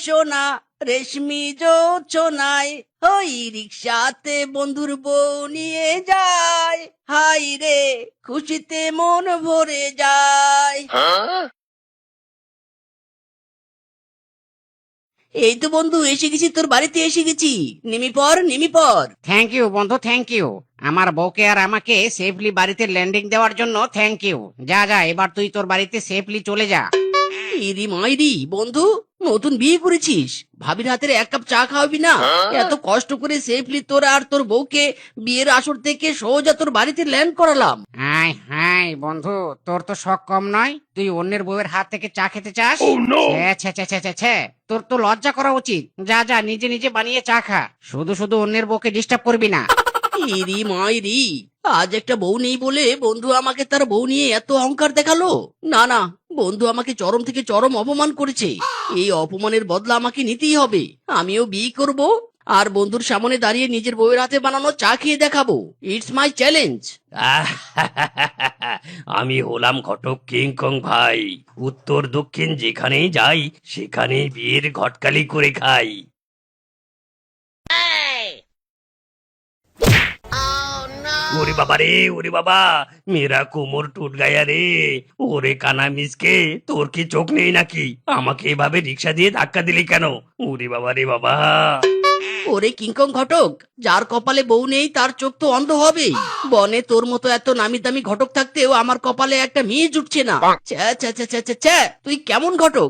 সোনা রেশমি জোছনায়, ওই রিক্সাতে বন্ধুর বউ নিয়ে যায়, হাই রে খুশিতে মন ভরে যায়। এই তো বন্ধু এসে গেছি, তোর বাড়িতে এসে গেছি। নেমে পড় নেমে পড়। থ্যাংক ইউ বন্ধু, থ্যাংক ইউ। আমার বউকে আর আমাকে সেফলি বাড়িতে ল্যান্ডিং দেওয়ার জন্য থ্যাংক ইউ। যা যা, এবার তুই তোর বাড়িতে সেফলি চলে যা। ইরি মাইরি বন্ধু, নতুন বিয়ে করেছিস, ভাবির হাতের এক কাপ চা খাওয়াবি না? এত কষ্ট করে সেফলি তোর আর তোর বউকে বিয়ের আসর থেকে সোজা তোর বাড়িতে ল্যান্ড করালাম। হাই হাই বন্ধু, তোর তো শখ কম নয়, তুই অন্যের বউয়ের হাত থেকে চা খেতে চাস? ছে ছে ছে ছে ছে, তোর তো লজ্জা করা উচিত। যা যা, নিজে নিজে বানিয়ে চা খা, শুধু শুধু অন্যের বউকে ডিস্টার্ব করবি না। ইরি মাইরি, আজ একটা বউ নেই বলে বন্ধু আমাকে তার বউ নিয়ে এত অহংকার দেখালো। না না, বন্ধু আমাকে চরম থেকে চরম অপমান করেছে। এই অপমানের বদলা আমাকে নিতেই হবে। আমিও বিয়ে করব, আর বন্ধুর সামনে দাঁড়িয়ে নিজের বউয়ের হাতে বানানো চা খেয়ে দেখাবো। It's my challenge. আমি হলাম ঘটক কিংকং ভাই। উত্তর দক্ষিণ যেখানেই যাই সেখানেই বিয়ের ঘটকালি করে খাই। ওরে বাবা রে, ওরে বাবা, মেরা কোমর টুট গায়া রে। ওরে কানা মিসকে, তোর কি চোখ নেই নাকি? আমাকে এভাবে রিক্সা দিয়ে ধাক্কা দিলি কেন? ওরে বাবা রে বাবা। ওরে কিংকং ঘটক, যার কপালে বউ নেই তার চোখ তো অন্ধ হবেই। বনে তোর মতো এত নামি দামি ঘটক থাকতেও আমার কপালে একটা মেয়ে জুটছে না। ছ্যা ছ্যা ছ্যা ছ্যা ছ্যা ছ্যা, তুই কেমন ঘটক?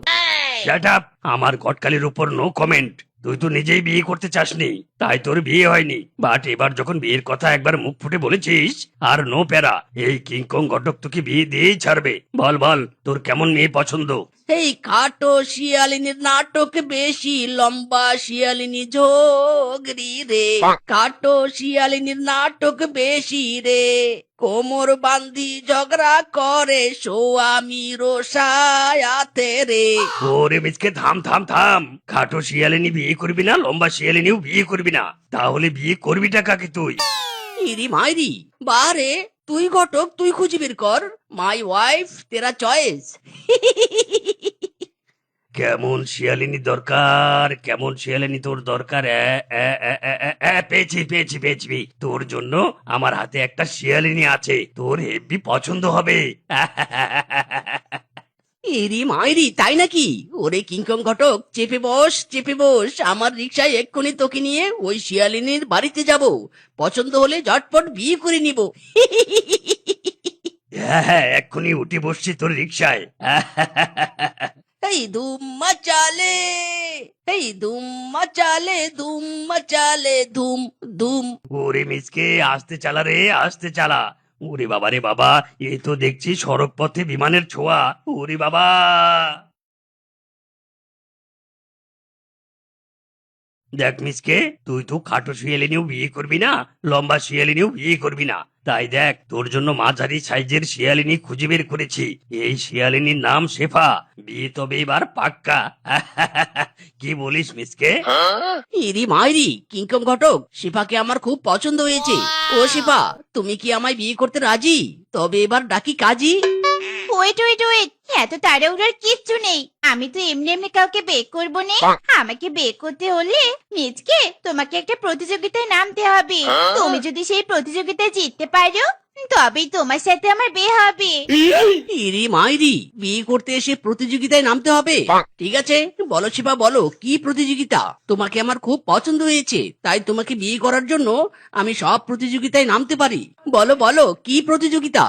শাট আপ, আমার ঘটকালির উপর নো কমেন্ট। তুই তো নিজেই বিয়ে করতে চাসনি, তাই তোর বিয়ে হয়নি। বাট এবার যখন বিয়ের কথা একবার মুখ ফুটে বলেছিস, আর নো প্যারা, এই কিংকং ঘটক তোকে বিয়ে দিয়েই ছাড়বে। বল বল, তোর কেমন মেয়ে পছন্দ? এই খাটো শিয়ালিনীর নাটক বেশি, লম্বা শিয়ালিনী ঝগড়ি রে। খাটো শিয়ালিনীর নাটক বেশি রে, কোমর বান্ধি ঝগড়া করে স্বামী রোসায়াতে রে। ওরে মিসকে, থাম থাম থাম। খাটো শিয়ালিনী বিয়ে করবি না, লম্বা শিয়ালিনীও বিয়ে করবি না, তাহলে বিয়ে করবিটা কাকে তুই? ইরি মাইরি, বারে তুই ঘটক, তুই খুঁজে বের কর। মাই ওয়াইফ তেরা চয়েস। কেমন শিয়ালিনী দরকার, কেমন শিয়ালিনী তোর দরকার? পেয়েছি পেয়েছি পেয়েছি, তোর জন্য আমার হাতে একটা শিয়ালিনী আছে, তোর হেব্বি পছন্দ হবে। ইরি মাইরি, তাই নাকি? ওরে কিংকং ঘটক, চেপে বস চেপে বস, আমার রিক্সায় এক্ষুনি তোকে নিয়ে ওই শিয়ালিনীর বাড়িতে যাব। পছন্দ হলে ঝটপট বিয়ে করে নিব। হ্যাঁ হ্যাঁ, এক্ষুনি উঠে বসছি তোর রিক্সায়। এই ধুম মচালে, এই ধুম মচালে, ধুম মচালে, ধুম ধুম। ওরে মিসকে, আসতে চালা রে, আসতে চালা। ওরে বাবা রে বাবা, এই তো দেখছি সড়ক পথে বিমানের ছোঁয়া। ওরে বাবা। দেখ মিসকে, তুই তো খাটো শিয়ালিনীও বিয়ে করবি না, লম্বা শিয়ালিনীও বিয়ে করবি না। তাই দেখ, তোর জন্য মাঝারি সাইজের শিয়ালিনী খুঁজে বের করেছি। এই শিয়ালিনীর নাম শেফা। বিয়ে তবে এবার পাক্কা। কি বলিস মিসকে? ইরি মাইরি, কিংকং ঘটক, শিফাকে আমার খুব পছন্দ হয়েছে। ও শিফা, তুমি কি আমায় বিয়ে করতে রাজি? তবে এবার ডাকি কাজী। ওয়েট ওয়েট ওয়েট, এত তাড়াহুড়োর কিচ্ছু নেই। আমি তো এমনি এমনি কাউকে বিয়ে করব না। আমাকে বিয়ে করতে হলে মিজকে তোমাকে একটা প্রতিযোগিতায় নামতে হবে। তুমি যদি সেই প্রতিযোগিতায় জিততে পারো, তবেই তোমার সাথে আমার বিয়ে হবে। ইরি মাইরি, বিয়ে করতে এসে প্রতিযোগিতায় নামতে হবে? ঠিক আছে, বলো শিফা, বলো কি প্রতিযোগিতা? তোমাকে আমার খুব পছন্দ হয়েছে, তাই তোমাকে বিয়ে করার জন্য আমি সব প্রতিযোগিতায় নামতে পারি। বলো বলো কি প্রতিযোগিতা?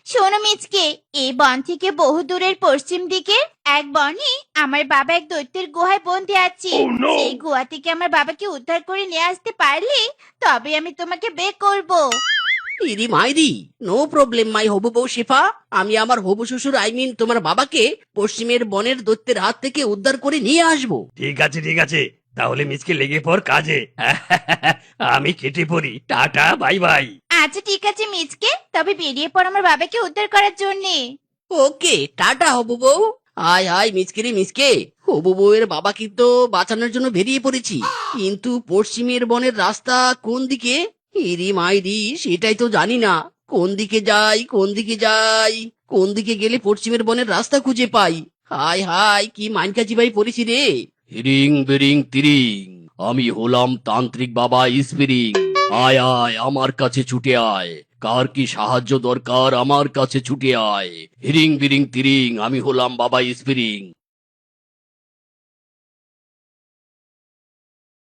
শোনো মিজকে, এই বন থেকে বহু দূরের পশ্চিম দিকে এক বনে আমার বাবা এক দৈত্যের গুহায় বন্দি আছে। সেই গুহা থেকে আমার বাবাকে উদ্ধার করে নিয়ে আসতে পারলে তবে আমি তোমাকে বিয়ে করব। ইরি মাইরি, নো প্রবলেম মাই হবু বউ শিফা। আমি আমার হবু শ্বশুর তোমার বাবাকে পশ্চিমের বনের দৈত্যের হাত থেকে উদ্ধার করে নিয়ে আসবো। ঠিক আছে ঠিক আছে, তাহলে মিসকে লেগে পড় কাজে। আমি কেটে পড়ি, টাটা বাই বাই। আচ্ছা ঠিক আছে মিজকে, তবে বেরিয়ে পড় আমার বাবাকে উদ্ধার করার জন্যে। ওকে, টাটা হবু বউ। হাই হাই মিসকে রে মিসকে, হবু বউয়ের বাবাকে তো বাঁচানোর জন্য বেরিয়ে পড়েছি, কিন্তু পশ্চিমের বনের রাস্তা কোন দিকে? ইরি মাইরি, সেটাই তো জানি না। কোন দিকে যাই, কোন দিকে যাই, কোন দিকে গেলে পশ্চিমের বনের রাস্তা খুঁজে পাই? হাই হাই, কি মাইনকাজি ভাই পড়েছি রে। হিরিং বিরিং তিরিং, আমি হলাম তান্ত্রিক বাবা স্পিরিং। আয় আয় আমার কাছে ছুটে আয়, কার কি সাহায্য দরকার আমার কাছে ছুটে আয়। হিরিং বিরিং তিরিং, আমি হলাম বাবা স্পিরিং।